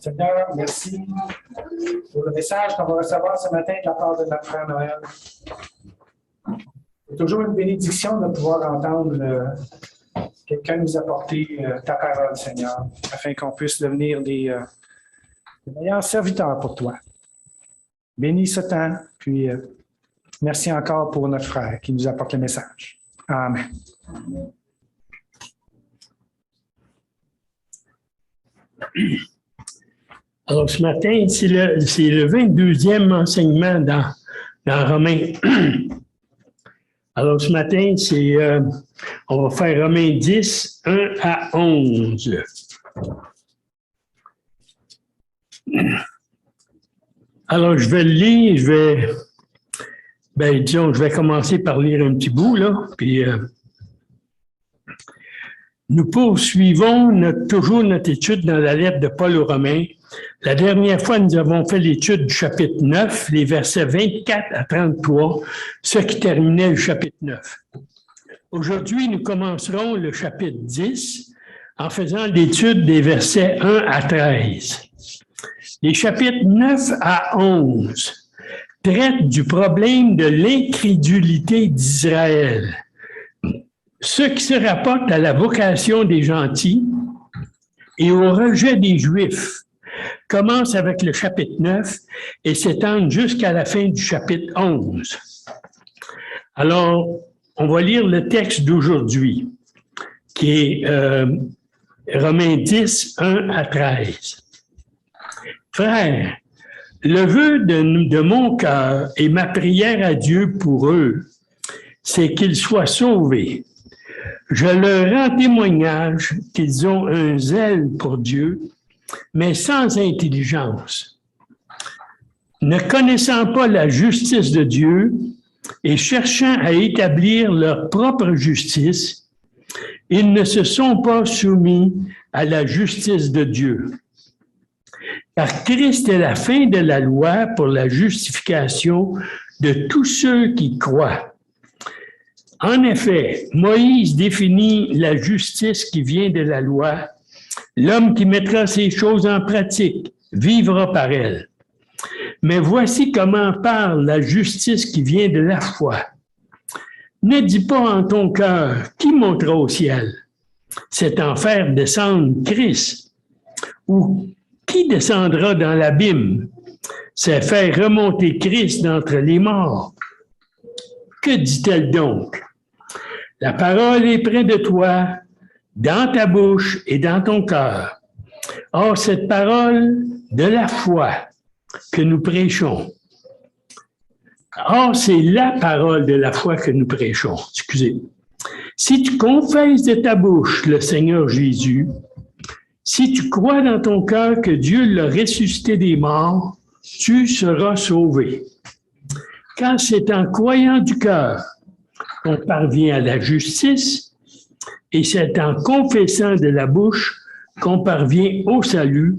Seigneur, merci pour le message qu'on va recevoir ce matin de la part de notre frère Noël. C'est toujours une bénédiction de pouvoir entendre quelqu'un nous apporter ta parole, Seigneur, afin qu'on puisse devenir des meilleurs serviteurs pour toi. Bénis ce temps, puis merci encore pour notre frère qui nous apporte le message. Amen. Alors, ce matin, c'est le 22e enseignement dans Romains. Alors, ce matin, on va faire Romains 10, 1 à 11. Alors, je vais le lire, je vais commencer par lire un petit bout, là, puis nous poursuivons toujours notre étude dans la lettre de Paul aux Romains. La dernière fois, nous avons fait l'étude du chapitre 9, les versets 24 à 33, ce qui terminait le chapitre 9. Aujourd'hui, nous commencerons le chapitre 10 en faisant l'étude des versets 1 à 13. Les chapitres 9 à 11 traitent du problème de l'incrédulité d'Israël. Ce qui se rapporte à la vocation des gentils et au rejet des Juifs commence avec le chapitre 9 et s'étend jusqu'à la fin du chapitre 11. Alors, on va lire le texte d'aujourd'hui, qui est Romains 10, 1 à 13. Frères, le vœu de mon cœur et ma prière à Dieu pour eux, c'est qu'ils soient sauvés. Je leur rends témoignage qu'ils ont un zèle pour Dieu, mais sans intelligence. Ne connaissant pas la justice de Dieu et cherchant à établir leur propre justice, ils ne se sont pas soumis à la justice de Dieu. Car Christ est la fin de la loi pour la justification de tous ceux qui croient. En effet, Moïse définit la justice qui vient de la loi. L'homme qui mettra ces choses en pratique vivra par elles. Mais voici comment parle la justice qui vient de la foi. Ne dis pas en ton cœur, qui montera au ciel? C'est en faire descendre Christ. Ou qui descendra dans l'abîme? C'est faire remonter Christ d'entre les morts. Que dit-elle donc? La parole est près de toi, dans ta bouche et dans ton cœur. Or, cette parole de la foi que nous prêchons. Or, c'est la parole de la foi que nous prêchons. Excusez. Si tu confesses de ta bouche le Seigneur Jésus, si tu crois dans ton cœur que Dieu l'a ressuscité des morts, tu seras sauvé. Car c'est en croyant du cœur qu'on parvient à la justice, et c'est en confessant de la bouche qu'on parvient au salut,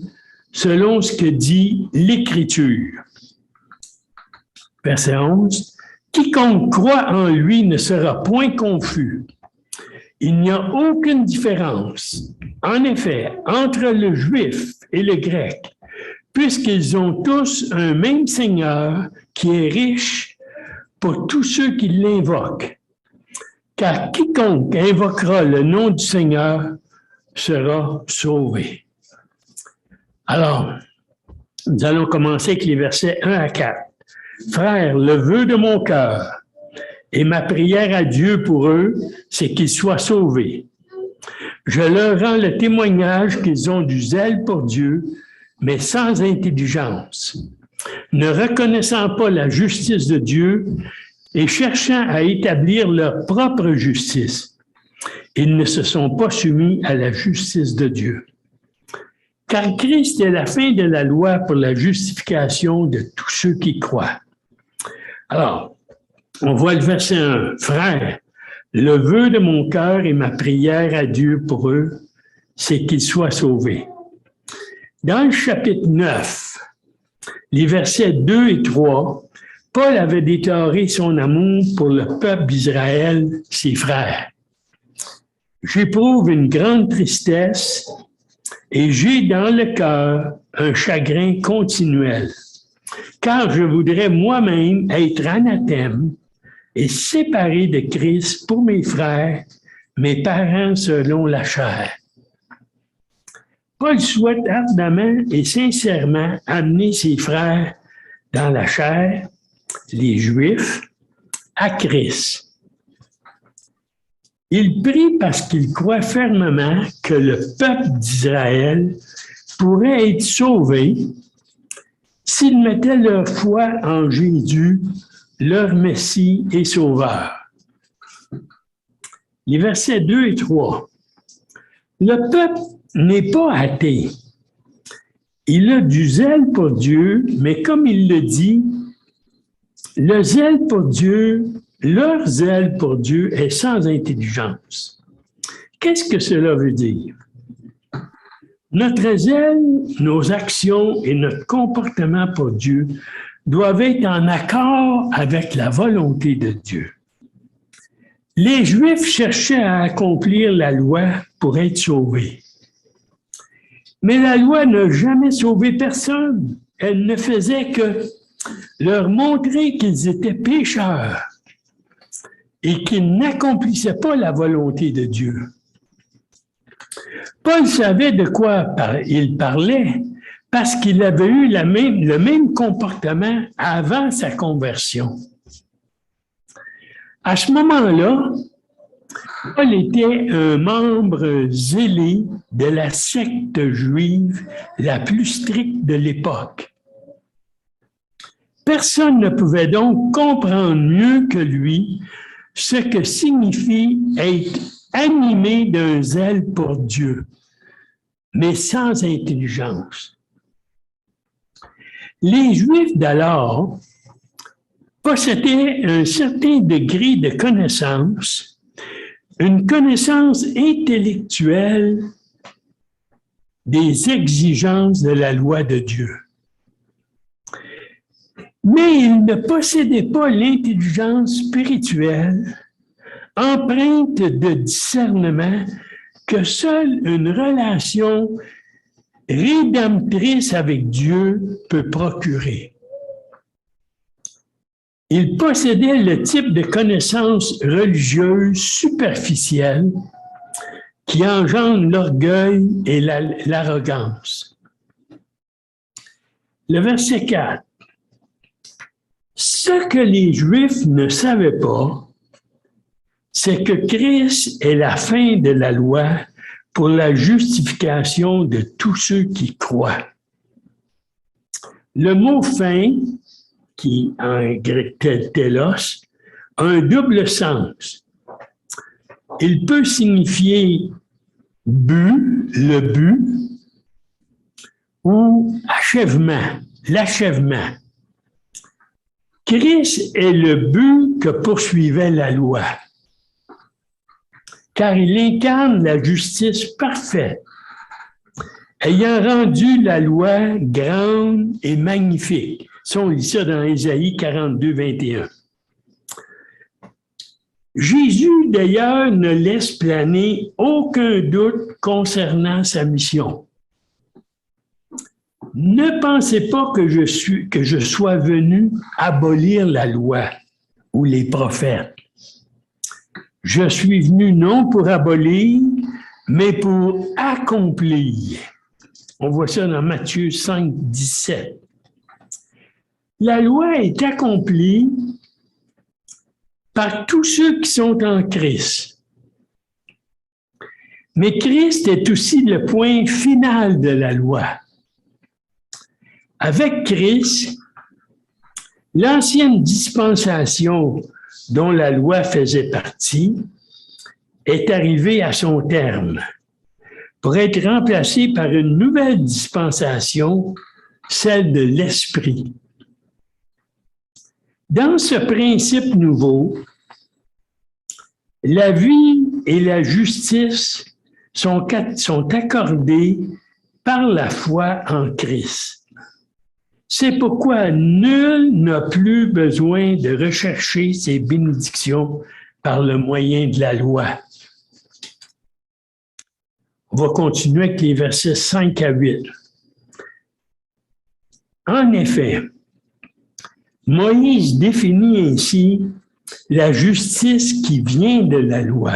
selon ce que dit l'Écriture. Verset 11. Quiconque croit en lui ne sera point confus. Il n'y a aucune différence, en effet, entre le juif et le grec, puisqu'ils ont tous un même Seigneur qui est riche pour tous ceux qui l'invoquent. Car quiconque invoquera le nom du Seigneur sera sauvé. Alors, nous allons commencer avec les versets 1 à 4. Frères, le vœu de mon cœur et ma prière à Dieu pour eux, c'est qu'ils soient sauvés. Je leur rends le témoignage qu'ils ont du zèle pour Dieu, mais sans intelligence, ne reconnaissant pas la justice de Dieu et cherchant à établir leur propre justice. Ils ne se sont pas soumis à la justice de Dieu. Car Christ est la fin de la loi pour la justification de tous ceux qui croient. Alors, on voit le verset 1. Frères, le vœu de mon cœur et ma prière à Dieu pour eux, c'est qu'ils soient sauvés. Dans le chapitre 9, les versets 2 et 3, Paul avait déclaré son amour pour le peuple d'Israël, ses frères. J'éprouve une grande tristesse et j'ai dans le cœur un chagrin continuel, car je voudrais moi-même être anathème et séparé de Christ pour mes frères, mes parents selon la chair. Paul souhaite ardemment et sincèrement amener ses frères dans la chair, les Juifs, à Christ. Il prie parce qu'il croit fermement que le peuple d'Israël pourrait être sauvé s'ils mettaient leur foi en Jésus, leur Messie et Sauveur. Les versets 2 et 3. Le peuple n'est pas athée. Il a du zèle pour Dieu, mais comme il le dit, le zèle pour Dieu, leur zèle pour Dieu est sans intelligence. Qu'est-ce que cela veut dire? Notre zèle, nos actions et notre comportement pour Dieu doivent être en accord avec la volonté de Dieu. Les Juifs cherchaient à accomplir la loi pour être sauvés. Mais la loi n'a jamais sauvé personne. Elle ne faisait que leur montrer qu'ils étaient pécheurs et qu'ils n'accomplissaient pas la volonté de Dieu. Paul savait de quoi il parlait parce qu'il avait eu le même comportement avant sa conversion. À ce moment-là, Paul était un membre zélé de la secte juive la plus stricte de l'époque. Personne ne pouvait donc comprendre mieux que lui ce que signifie être animé d'un zèle pour Dieu, mais sans intelligence. Les Juifs d'alors possédaient un certain degré de connaissance, une connaissance intellectuelle des exigences de la loi de Dieu. Mais ils ne possédaient pas l'intelligence spirituelle, empreinte de discernement que seule une relation rédemptrice avec Dieu peut procurer. Ils possédaient le type de connaissance religieuse superficielle qui engendre l'orgueil et l'arrogance. Le verset 4. Ce que les Juifs ne savaient pas, c'est que Christ est la fin de la loi pour la justification de tous ceux qui croient. Le mot « fin », qui en grec télos, a un double sens. Il peut signifier but, le but, ou achèvement, l'achèvement. Christ est le but que poursuivait la loi, car il incarne la justice parfaite, ayant rendu la loi grande et magnifique. Ça, on lit ça dans Ésaïe 42, 21. Jésus, d'ailleurs, ne laisse planer aucun doute concernant sa mission. Ne pensez pas que je sois venu abolir la loi ou les prophètes. Je suis venu non pour abolir, mais pour accomplir. On voit ça dans Matthieu 5, 17. La loi est accomplie par tous ceux qui sont en Christ. Mais Christ est aussi le point final de la loi. Avec Christ, l'ancienne dispensation dont la loi faisait partie est arrivée à son terme pour être remplacée par une nouvelle dispensation, celle de l'Esprit. Dans ce principe nouveau, la vie et la justice sont accordées par la foi en Christ. C'est pourquoi nul n'a plus besoin de rechercher ces bénédictions par le moyen de la loi. On va continuer avec les versets 5 à 8. En effet, Moïse définit ainsi la justice qui vient de la loi.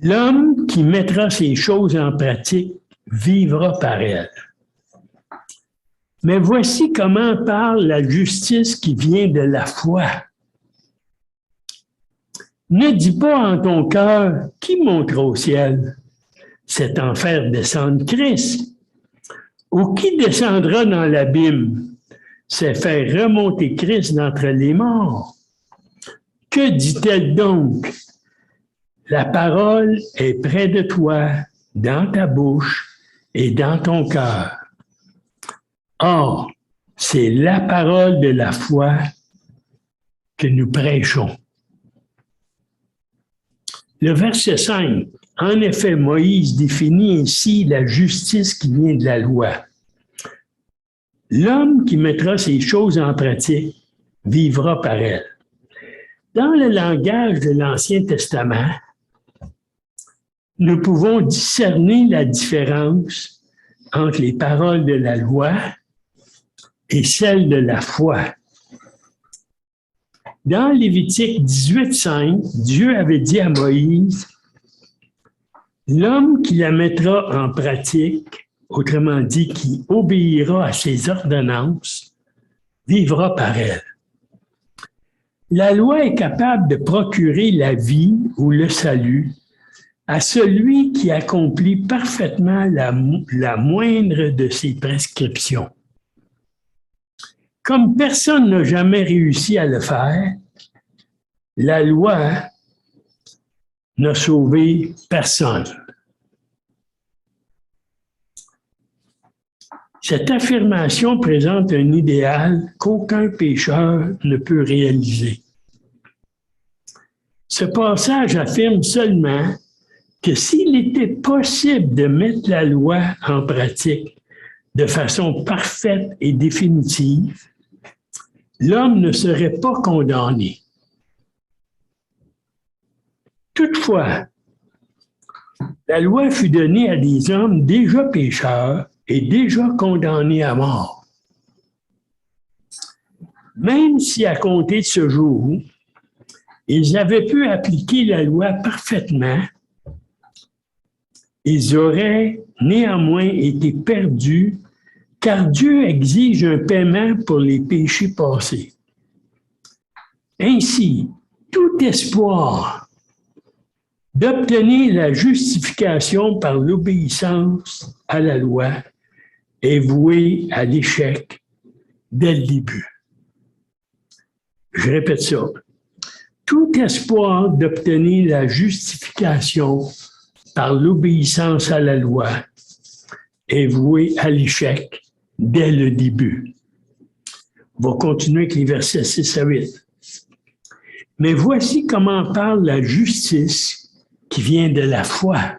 L'homme qui mettra ces choses en pratique vivra par elles. Mais voici comment parle la justice qui vient de la foi. Ne dis pas en ton cœur qui montera au ciel, c'est en faire descendre Christ. Ou qui descendra dans l'abîme, c'est faire remonter Christ d'entre les morts. Que dit-elle donc? La parole est près de toi, dans ta bouche et dans ton cœur. Or, c'est la parole de la foi que nous prêchons. Le verset 5. En effet, Moïse définit ainsi la justice qui vient de la loi. L'homme qui mettra ces choses en pratique vivra par elles. Dans le langage de l'Ancien Testament, nous pouvons discerner la différence entre les paroles de la loi et celles de la foi. Dans Lévitique 18:5, Dieu avait dit à Moïse, « L'homme qui la mettra en pratique, autrement dit, qui obéira à ses ordonnances, vivra par elles. » La loi est capable de procurer la vie ou le salut à celui qui accomplit parfaitement la moindre de ses prescriptions. Comme personne n'a jamais réussi à le faire, la loi n'a sauvé personne. Cette affirmation présente un idéal qu'aucun pécheur ne peut réaliser. Ce passage affirme seulement que s'il était possible de mettre la loi en pratique de façon parfaite et définitive, l'homme ne serait pas condamné. Toutefois, la loi fut donnée à des hommes déjà pécheurs et déjà condamnés à mort. Même si à compter de ce jour, ils avaient pu appliquer la loi parfaitement, ils auraient néanmoins été perdus car Dieu exige un paiement pour les péchés passés. Ainsi, tout espoir d'obtenir la justification par l'obéissance à la loi est voué à l'échec dès le début. Je répète ça. Tout espoir d'obtenir la justification par l'obéissance à la loi est voué à l'échec dès le début. On va continuer avec les versets 6 à 8. Mais voici comment parle la justice qui vient de la foi.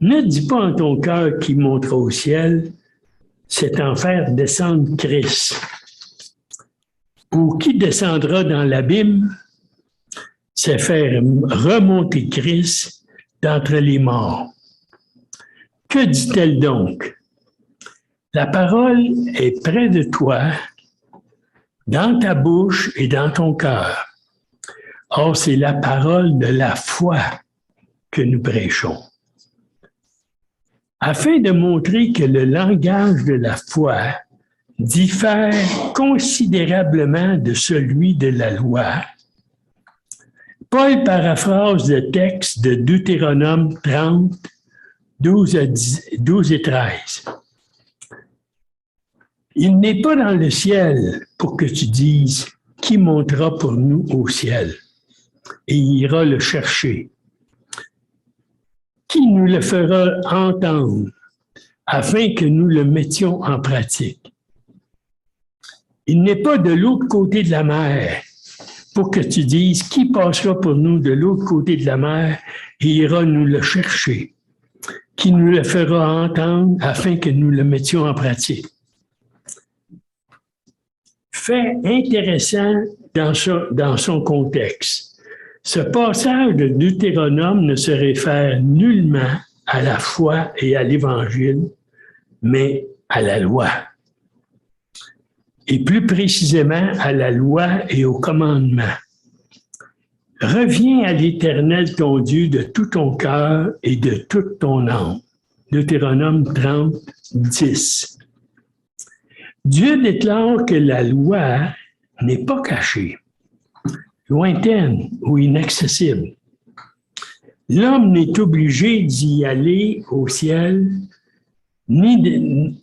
Ne dis pas en ton cœur qui montera au ciel, c'est en faire descendre Christ. Ou qui descendra dans l'abîme, c'est faire remonter Christ d'entre les morts. Que dit-elle donc? La parole est près de toi, dans ta bouche et dans ton cœur. Or, c'est la parole de la foi que nous prêchons. Afin de montrer que le langage de la foi diffère considérablement de celui de la loi, Paul paraphrase le texte de Deutéronome 30, 12 et 13. Il n'est pas dans le ciel pour que tu dises qui montera pour nous au ciel et ira le chercher. Qui nous le fera entendre afin que nous le mettions en pratique. Il n'est pas de l'autre côté de la mer pour que tu dises qui passera pour nous de l'autre côté de la mer et ira nous le chercher. Qui nous le fera entendre afin que nous le mettions en pratique. Fait intéressant dans son contexte. Ce passage de Deutéronome ne se réfère nullement à la foi et à l'Évangile, mais à la loi. Et plus précisément à la loi et au commandement. Reviens à l'Éternel ton Dieu de tout ton cœur et de toute ton âme. Deutéronome 30, 10. Dieu déclare que la loi n'est pas cachée, lointaine ou inaccessible. L'homme n'est obligé d'y aller au ciel, l'homme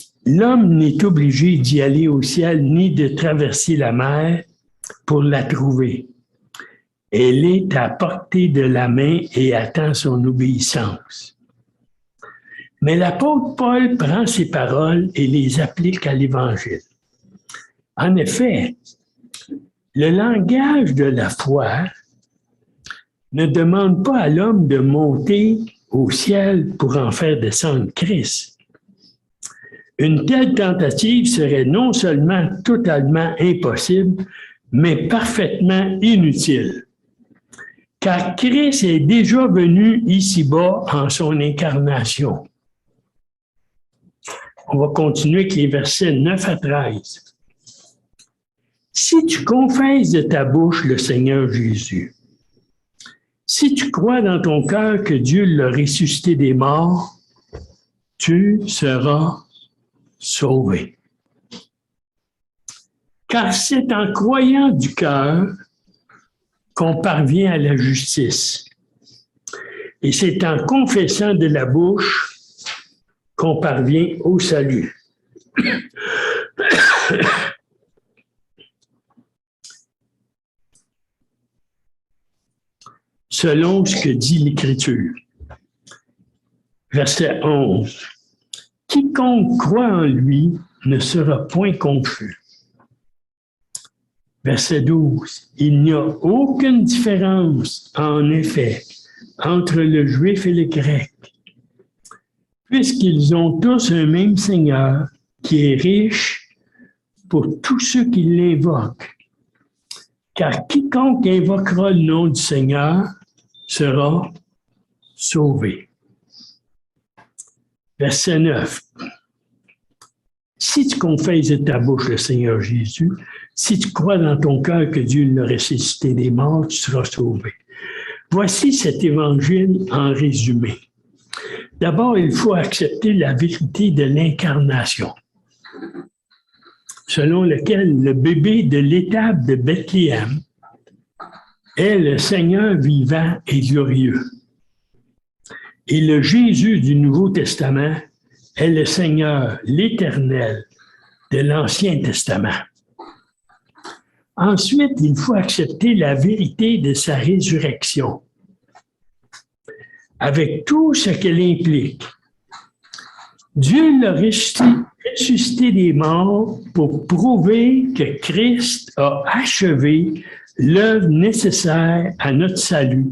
n'est obligé d'y aller au ciel ni de traverser la mer pour la trouver. Elle est à portée de la main et attend son obéissance. Mais l'apôtre Paul prend ces paroles et les applique à l'Évangile. En effet, le langage de la foi ne demande pas à l'homme de monter au ciel pour en faire descendre Christ. Une telle tentative serait non seulement totalement impossible, mais parfaitement inutile. Car Christ est déjà venu ici-bas en son incarnation. On va continuer avec les versets 9 à 13. Si tu confesses de ta bouche le Seigneur Jésus, si tu crois dans ton cœur que Dieu l'a ressuscité des morts, tu seras sauvé. Car c'est en croyant du cœur qu'on parvient à la justice. Et c'est en confessant de la bouche qu'on parvient au salut. Selon ce que dit l'Écriture. Verset 11. Quiconque croit en lui ne sera point confus. Verset 12. Il n'y a aucune différence, en effet, entre le juif et le grec, puisqu'ils ont tous un même Seigneur qui est riche pour tous ceux qui l'invoquent. Car quiconque invoquera le nom du Seigneur sera sauvé. Verset 9. Si tu confesses de ta bouche le Seigneur Jésus, si tu crois dans ton cœur que Dieu l'a ressuscité des morts, tu seras sauvé. Voici cet évangile en résumé. D'abord, il faut accepter la vérité de l'incarnation, selon lequel le bébé de l'étable de Bethléem est le Seigneur vivant et glorieux. Et le Jésus du Nouveau Testament est le Seigneur, l'Éternel de l'Ancien Testament. Ensuite, il faut accepter la vérité de sa résurrection, avec tout ce qu'elle implique. Dieu l'a ressuscité des morts pour prouver que Christ a achevé l'œuvre nécessaire à notre salut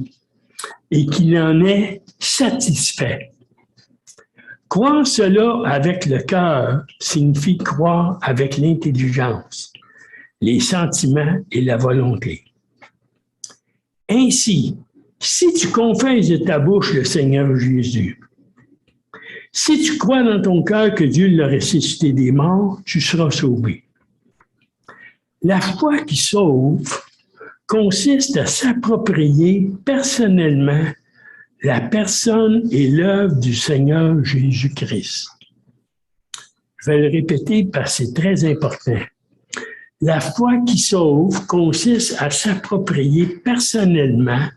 et qu'il en est satisfait. Croire cela avec le cœur signifie croire avec l'intelligence, les sentiments et la volonté. Ainsi, si tu confesses de ta bouche le Seigneur Jésus, si tu crois dans ton cœur que Dieu l'a ressuscité des morts, tu seras sauvé. La foi qui sauve consiste à s'approprier personnellement la personne et l'œuvre du Seigneur Jésus-Christ. Je vais le répéter parce que c'est très important. La foi qui sauve consiste à s'approprier personnellement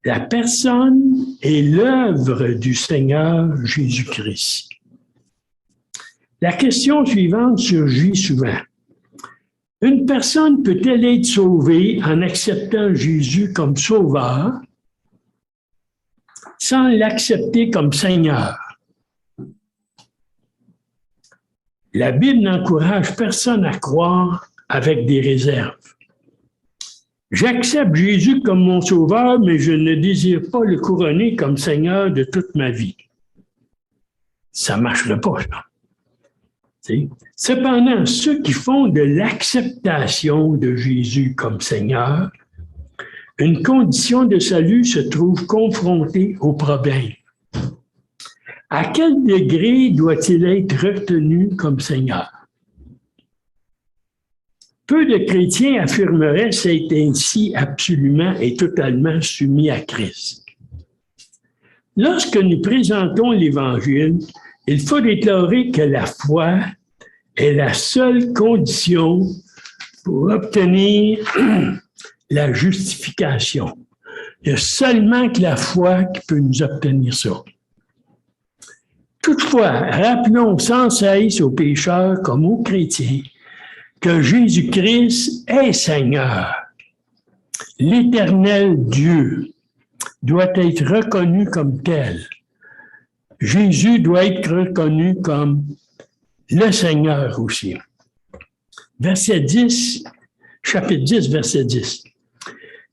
la personne et l'œuvre du Seigneur Jésus-Christ. La question suivante surgit souvent. Une personne peut-elle être sauvée en acceptant Jésus comme sauveur sans l'accepter comme Seigneur? La Bible n'encourage personne à croire avec des réserves. J'accepte Jésus comme mon sauveur, mais je ne désire pas le couronner comme Seigneur de toute ma vie. Ça ne marcherait pas, ça. Cependant, ceux qui font de l'acceptation de Jésus comme Seigneur une condition de salut se trouve confrontée au problème. À quel degré doit-il être retenu comme Seigneur? Peu de chrétiens affirmeraient s'être ainsi absolument et totalement soumis à Christ. Lorsque nous présentons l'Évangile, il faut déclarer que la foi est la seule condition pour obtenir la justification. Il y a seulement que la foi qui peut nous obtenir ça. Toutefois, rappelons sans cesse aux pécheurs comme aux chrétiens que Jésus-Christ est Seigneur. L'Éternel Dieu doit être reconnu comme tel. Jésus doit être reconnu comme le Seigneur aussi. Verset 10, chapitre 10, verset 10.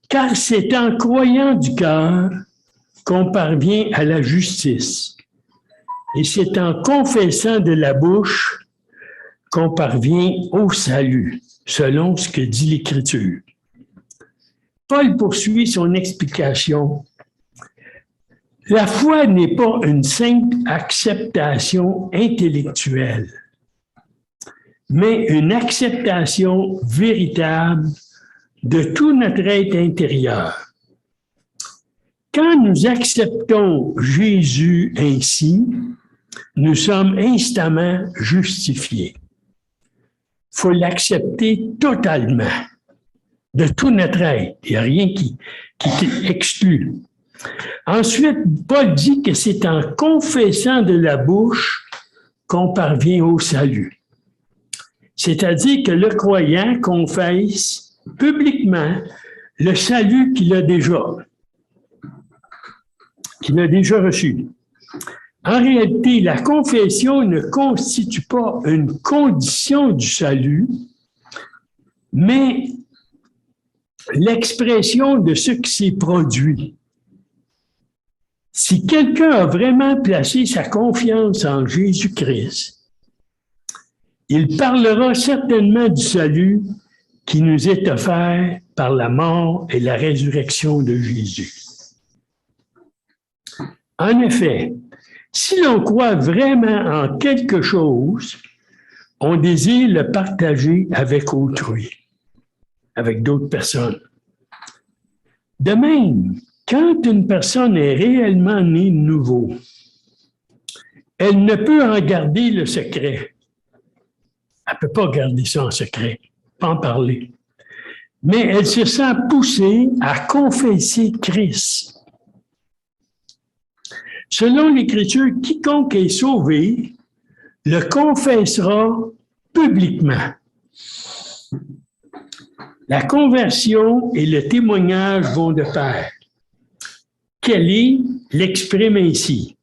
Car c'est en croyant du cœur qu'on parvient à la justice. Et c'est en confessant de la bouche qu'on parvient au salut, selon ce que dit l'Écriture. Paul poursuit son explication. La foi n'est pas une simple acceptation intellectuelle, mais une acceptation véritable de tout notre être intérieur. Quand nous acceptons Jésus ainsi, nous sommes instamment justifiés. Il faut l'accepter totalement, de tout notre être. Il n'y a rien qui exclut. Ensuite, Paul dit que c'est en confessant de la bouche qu'on parvient au salut. C'est-à-dire que le croyant confesse publiquement le salut qu'il a déjà reçu. En réalité, la confession ne constitue pas une condition du salut, mais l'expression de ce qui s'est produit. Si quelqu'un a vraiment placé sa confiance en Jésus-Christ, il parlera certainement du salut qui nous est offert par la mort et la résurrection de Jésus. En effet, si l'on croit vraiment en quelque chose, on désire le partager avec autrui, avec d'autres personnes. De même, quand une personne est réellement née de nouveau, elle ne peut en garder le secret. Elle ne peut pas garder ça en secret, pas en parler. Mais elle se sent poussée à confesser Christ. Selon l'Écriture, quiconque est sauvé le confessera publiquement. La conversion et le témoignage vont de pair. Kelly l'exprime ainsi.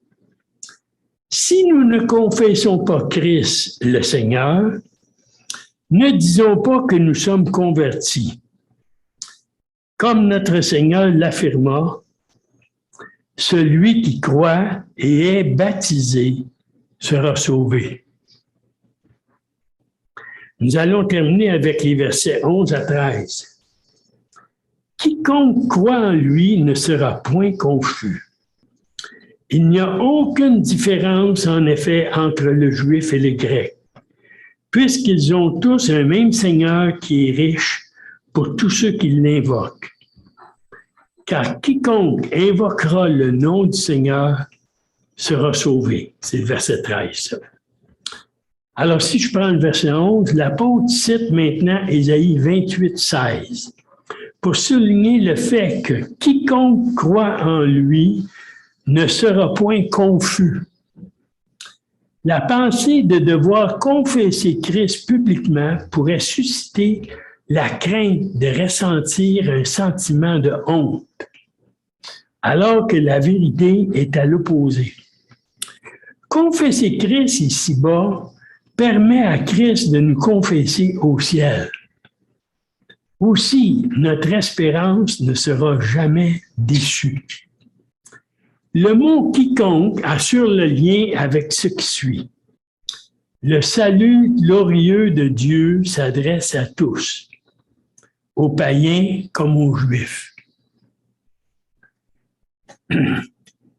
Si nous ne confessons pas Christ, le Seigneur, ne disons pas que nous sommes convertis. Comme notre Seigneur l'affirma, celui qui croit et est baptisé sera sauvé. Nous allons terminer avec les versets 11 à 13. Quiconque croit en lui ne sera point confus. Il n'y a aucune différence, en effet, entre le juif et le grec, puisqu'ils ont tous un même Seigneur qui est riche pour tous ceux qui l'invoquent. Car quiconque invoquera le nom du Seigneur sera sauvé. C'est le verset 13. Alors, si je prends le verset 11, l'apôtre cite maintenant Ésaïe 28, 16, pour souligner le fait que quiconque croit en lui ne sera point confus. La pensée de devoir confesser Christ publiquement pourrait susciter la crainte de ressentir un sentiment de honte, alors que la vérité est à l'opposé. Confesser Christ ici-bas permet à Christ de nous confesser au ciel. Aussi, notre espérance ne sera jamais déçue. Le mot « quiconque » assure le lien avec ce qui suit. Le salut glorieux de Dieu s'adresse à tous, aux païens comme aux juifs.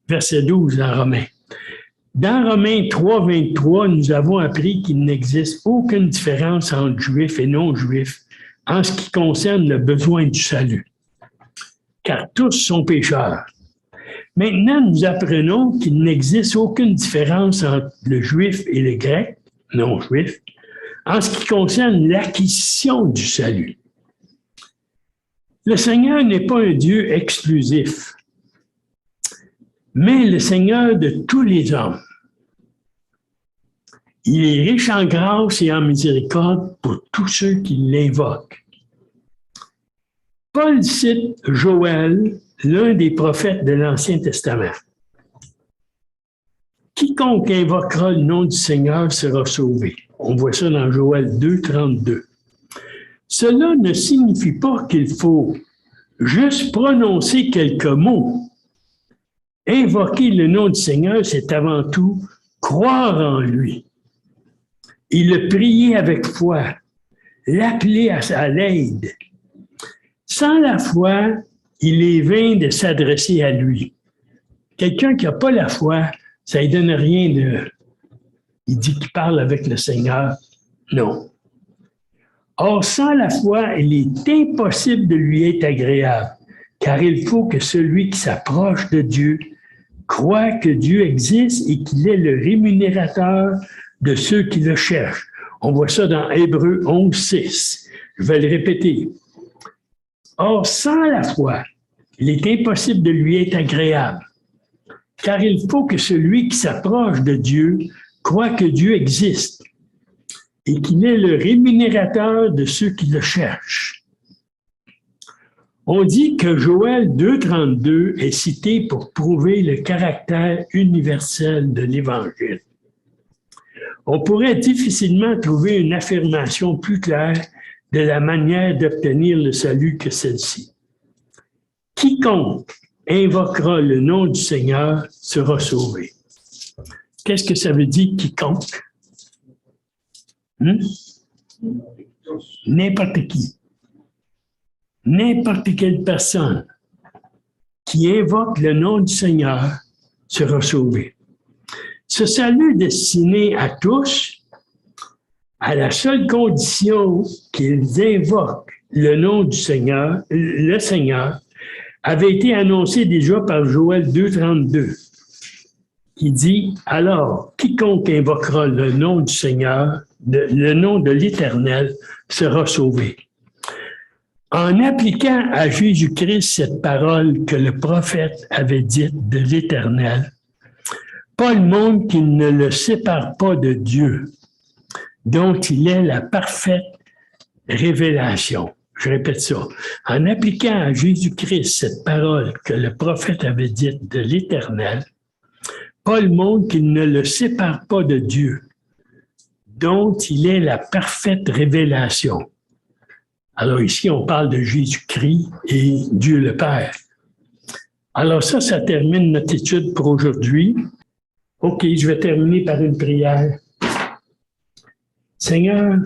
verset 12 dans Romains. Dans Romains 3, 23, nous avons appris qu'il n'existe aucune différence entre juifs et non-juifs en ce qui concerne le besoin du salut, car tous sont pécheurs. Maintenant, nous apprenons qu'il n'existe aucune différence entre le juif et le grec, non-juif, en ce qui concerne l'acquisition du salut. Le Seigneur n'est pas un Dieu exclusif, mais le Seigneur de tous les hommes. Il est riche en grâce et en miséricorde pour tous ceux qui l'invoquent. Paul cite Joël, l'un des prophètes de l'Ancien Testament. Quiconque invoquera le nom du Seigneur sera sauvé. On voit ça dans Joël 2, 32. Cela ne signifie pas qu'il faut juste prononcer quelques mots. Invoquer le nom du Seigneur, c'est avant tout croire en lui et le prier avec foi, l'appeler à sa l'aide. Sans la foi, il est vain de s'adresser à lui. Quelqu'un qui n'a pas la foi, ça ne donne rien de... Il dit qu'il parle avec le Seigneur. Non. Or, sans la foi, il est impossible de lui être agréable, car il faut que celui qui s'approche de Dieu croit que Dieu existe et qu'il est le rémunérateur de ceux qui le cherchent. On voit ça dans Hébreux 11, 6. Je vais le répéter. Or, sans la foi, il est impossible de lui être agréable, car il faut que celui qui s'approche de Dieu croit que Dieu existe et qu'il est le rémunérateur de ceux qui le cherchent. On dit que Joël 2,32 est cité pour prouver le caractère universel de l'Évangile. On pourrait difficilement trouver une affirmation plus claire de la manière d'obtenir le salut que celle-ci. Quiconque invoquera le nom du Seigneur sera sauvé. Qu'est-ce que ça veut dire, quiconque? N'importe qui. N'importe quelle personne qui invoque le nom du Seigneur sera sauvé. Ce salut destiné à tous, à la seule condition qu'ils invoquent le nom du Seigneur, le Seigneur, avait été annoncé déjà par Joël 2,32, qui dit « Alors, quiconque invoquera le nom du Seigneur, le nom de l'Éternel, sera sauvé. » En appliquant à Jésus-Christ cette parole que le prophète avait dite de l'Éternel, Paul montre qu'il ne le sépare pas de Dieu, dont il est la parfaite révélation. Je répète ça. En appliquant à Jésus-Christ cette parole que le prophète avait dite de l'Éternel, Paul montre qu'il ne le sépare pas de Dieu, dont il est la parfaite révélation. Alors ici, on parle de Jésus-Christ et Dieu le Père. Alors ça termine notre étude pour aujourd'hui. OK, je vais terminer par une prière. Seigneur,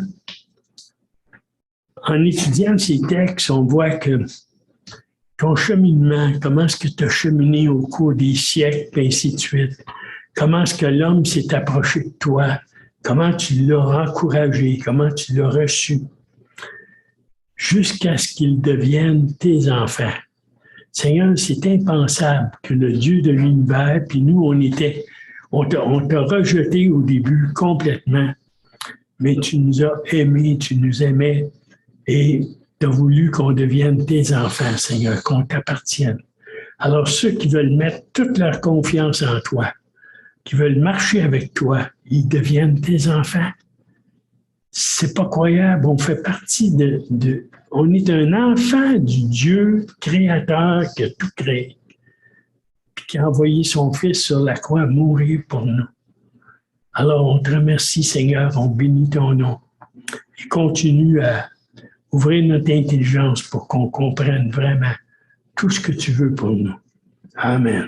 en étudiant ces textes, on voit que ton cheminement, comment est-ce que tu as cheminé au cours des siècles, et ainsi de suite. Comment est-ce que l'homme s'est approché de toi, comment tu l'as encouragé, comment tu l'as reçu, jusqu'à ce qu'ils deviennent tes enfants. Seigneur, c'est impensable que le Dieu de l'univers, puis nous, on t'a rejeté au début complètement, mais tu nous as aimés, tu nous aimais, et tu as voulu qu'on devienne tes enfants, Seigneur, qu'on t'appartienne. Alors, ceux qui veulent mettre toute leur confiance en toi, qui veulent marcher avec toi, ils deviennent tes enfants. C'est pas croyable, on fait partie on est un enfant du Dieu créateur qui a tout créé, puis qui a envoyé son Fils sur la croix mourir pour nous. Alors, on te remercie, Seigneur, on bénit ton nom et continue à ouvrir notre intelligence pour qu'on comprenne vraiment tout ce que tu veux pour nous. Amen.